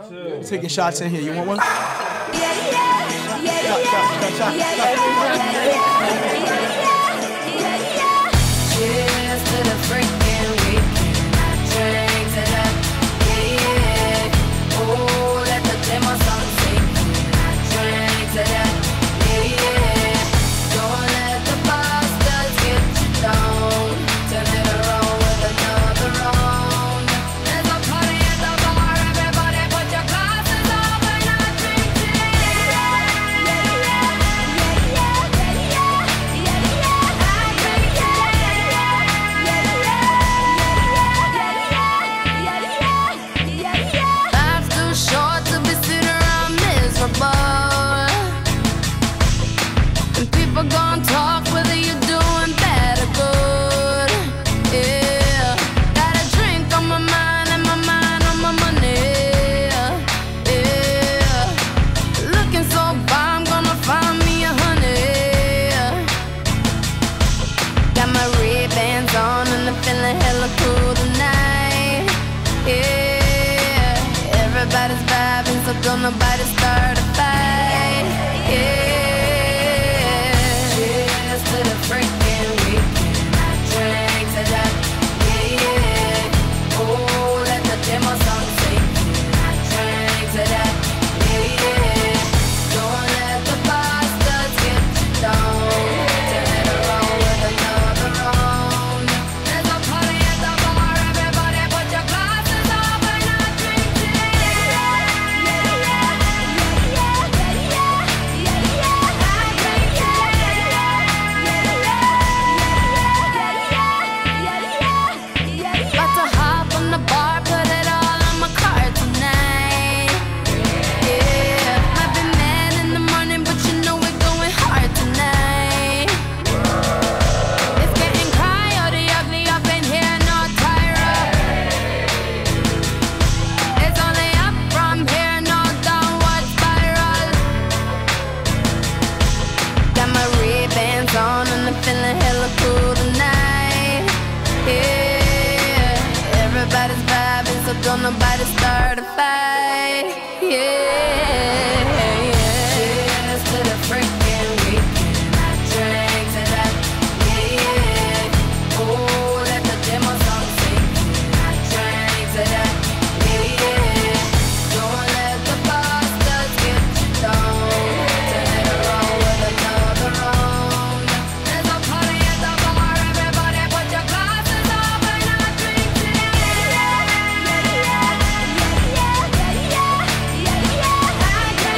Taking shots in here. You want one? Cheers to the freaking weekend. I drink to that, yeah. Oh, let the demo song sink in. I drink to that, yeah. Don't let the bastards get you down. Turn it around with another round. There's a party at the bar. Everybody put your glasses up and I drink to Life's too short to be sitting around miserable. And people gon' talk whether you're doing bad or good. Yeah, got a drink on my mind and my mind on my money. Yeah, looking so far, I'm gonna find me a honey. Got my Ray-Bans on and I'm feeling hella cool tonight. Yeah, everybody's vibing, so don't nobody start a fight. Yeah, cheers to the freaking weekend. I drink to that, yeah. Oh, let the demo song sink in. I drink to that, yeah. Don't let the bastards get you down. Turn it around with another round. There's a party at the bar. Everybody put your glasses up and I drink to About to hop on the bar, put it all on my card tonight. Yeah, might be mad in the morning, but you know we're going hard tonight. It's getting coyote ugly up in here, no Tyra. It's only up from here, no downward spiral. Got my Ray-Bans on and I'm feeling hella cool tonight. Yeah, everybody's vibing, so don't nobody start a fight. Yeah, cheers to the freaking weekend. I drink to that, yeah. Oh, let the demo song sink in. I drink to that, yeah. Don't let the bastards get you down. Turn it around with another round. There's a party at the bar. Everybody put your glasses up and I drink to that. I drink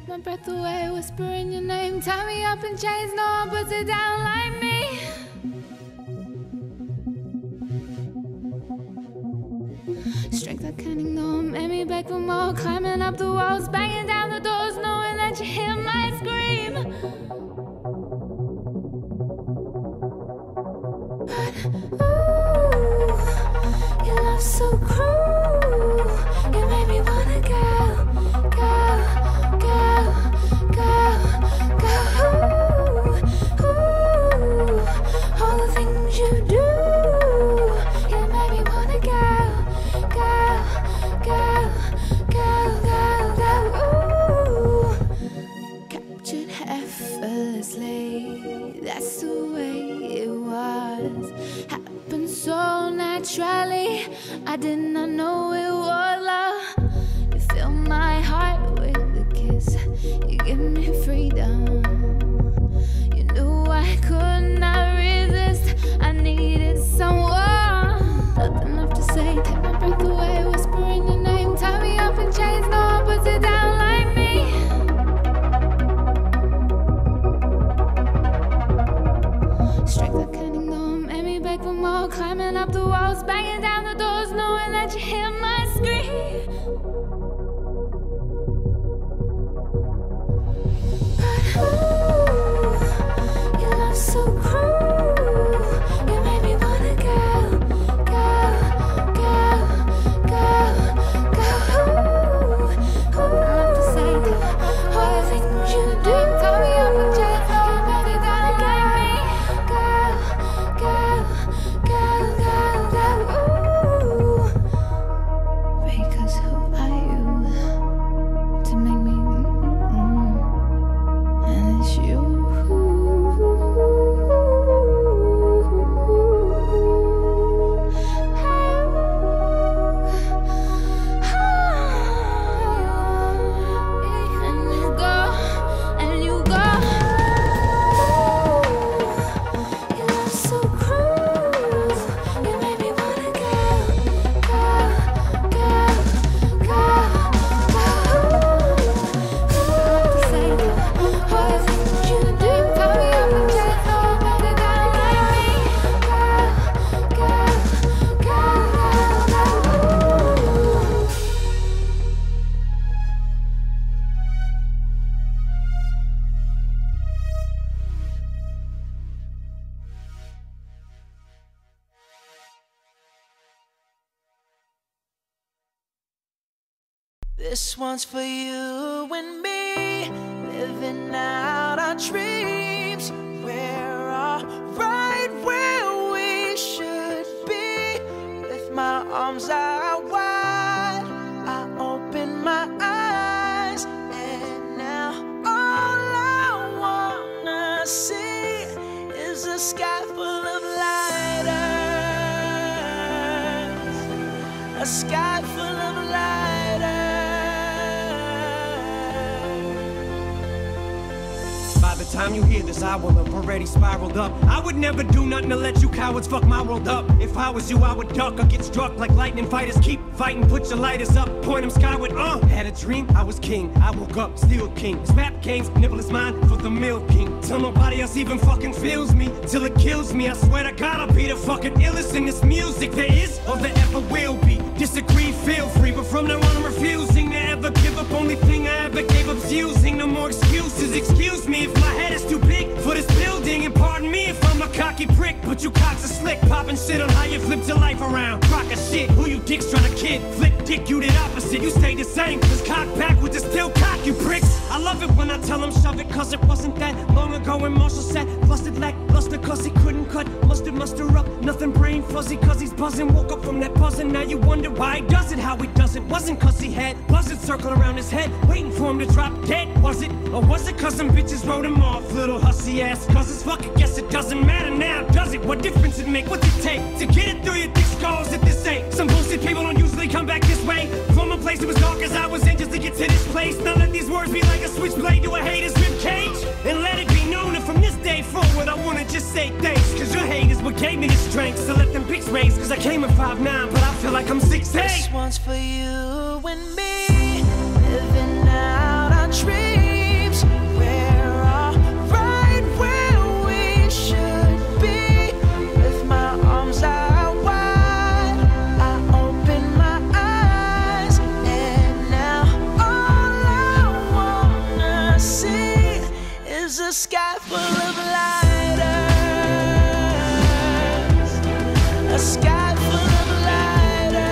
take my breath away, whispering your name. Tie me up in chains, no one puts it down like me. Strength I can't ignore, made me beg for more. Climbing up the walls, banging down the doors, knowing that you hear my scream. But ooh, your love's so cruel. You made me wanna go, go, go, go, go. Ooh, ooh, all the things you do. You made me wanna go, go, go, go, go, go. Ooh, captured effortlessly. That's the way it was. Happened so naturally. I did not know it was love. You fill my heart with a kiss. You give me freedom. You knew I could not resist. I needed someone. Nothing left to say. Take my breath away, whispering your name. Tie me up in chains, no one puts it down like me. Strength I can't ignore, made me beg for more. Climbing up the walls, banging down the doors, knowing that you hear my scream. But ooh, your love's so cruel. You made me wanna go, go, go, go, go. Ooh, ooh, I love to say all the things you do. Tie me up in chains, no one puts it down like me. Go, go, go, go, go. Ooh, because who are you to make me? And it's you. And you go, and you go. Your love's so cruel. You made me wanna go, go, go, go, go. I love to say all the things you do. Tie me up in chains, no one puts it down like me. Go, go, go, go, go. This one's for you and me, living out our dreams. We're all right where we should be. With my arms out wide, I open my eyes, and now all I wanna see is a sky full of lighters, a sky full of lighters. By the time you hear this, I will have already spiraled up. I would never do nothing to let you cowards fuck my world up. If I was you, I would duck or get struck like lightning fighters. Keep fighting, put your lighters up, point them skyward. Had a dream, I was king. I woke up, still king. This rap game's nibble is mine for the milking. Till nobody else even fucking feels me, till it kills me. I swear to God, I'll be the fucking illest in this music there is or there ever will be. Disagree, feel free, but from now on I'm refusing to ever give up. Only thing I ever gave up's using. No more excuses. Excuse me if my head is too big for this building, and pardon me if I'm a cocky prick, but you cocks are slick, popping shit on how you flipped your life around. Crock of shit, who you dicks trying to kid? Flip dick, you did opposite, you stayed the same. Just cock backwards and still cock, you pricks. I love it when I tell them shove it, cause it wasn't that long ago when Marshall said busted lackluster cause he couldn't cut. Muster up, nothing brain fuzzy cause he's buzzing. Woke up from that buzzing, now you wonder why he does it, how he does it. Wasn't cause he had buzzards circling around his head, waiting for him to drop dead, was it? Or was it cause some bitches wrote him off, little hussy ass? Cause it's fuck, I guess it doesn't matter now, does it? What difference it make? What's it take to get it through your thick skulls at this ain't? Some bullshit people don't usually come back this way. From a place that was dark as I was in just to get to this place. Now let these words be like a switchblade to a hater's ribcage, and let it be known that from this day forward I wanna just say thanks, cause your hate is what gave me the strength. So let them bitch raise, cause I came at 5'9", but I feel like I'm 6'8". This one's for you and me, living out our dreams. We're all right where we should be. With my arms out wide, I open my eyes, and now all I wanna see is a sky full of lighters. A sky full of lighters.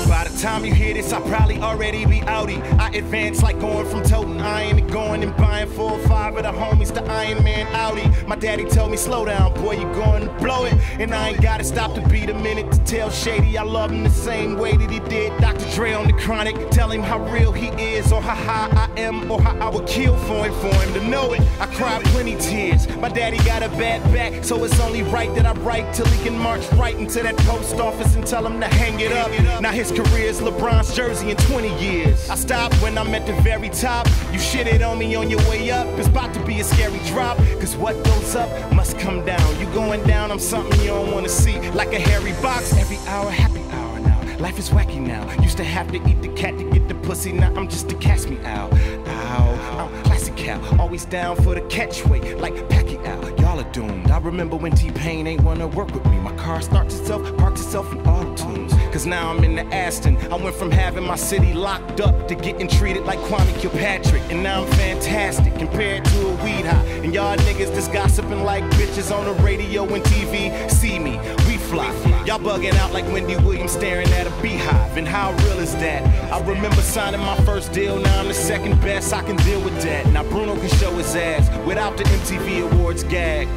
By the time you hear this, I'll probably already be outie. I advance like going from toting iron to going and buying 4 or 5 of the homies to Iron Man Audi. My daddy told me, slow down, boy, you going to blow it. And I ain't gotta stop to beat a minute to tell Shady I love him the same way that he did Dr. Dre on the Chronic. Tell him how real he is, or how high I am, or how I would kill for him to know it. I cried plenty tears. My daddy got a bad back, so it's only right that I write till he can march right into that post office and tell him to hang it up. Now his career's LeBron's jersey in 20 years. I stopped when I'm at the very top. You shitted on me on your way up. It's about to be a scary drop, cause what goes up must come down. You going down, I'm something you don't wanna see. Like a hairy box, every hour, happy hour now. Life is wacky now. Used to have to eat the cat to get the pussy. Now I'm just a catch me out. Ow, I'm classic cow. Always down for the catchweight, like Pacquiao. Y'all are doomed. I remember when T-Pain ain't wanna work with me. My car starts itself, parks itself in auto-tunes. Cause now I'm in the Aston. I went from having my city locked up to getting treated like Kwame Kilpatrick. And now I'm fantastic compared to a weed high. And y'all niggas just gossiping like bitches on the radio and TV. See me, we fly. Y'all bugging out like Wendy Williams staring at a beehive. And how real is that? I remember signing my first deal, now I'm the second best. I can deal with that. Now Bruno can show his ass without the MTV Awards gag.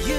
You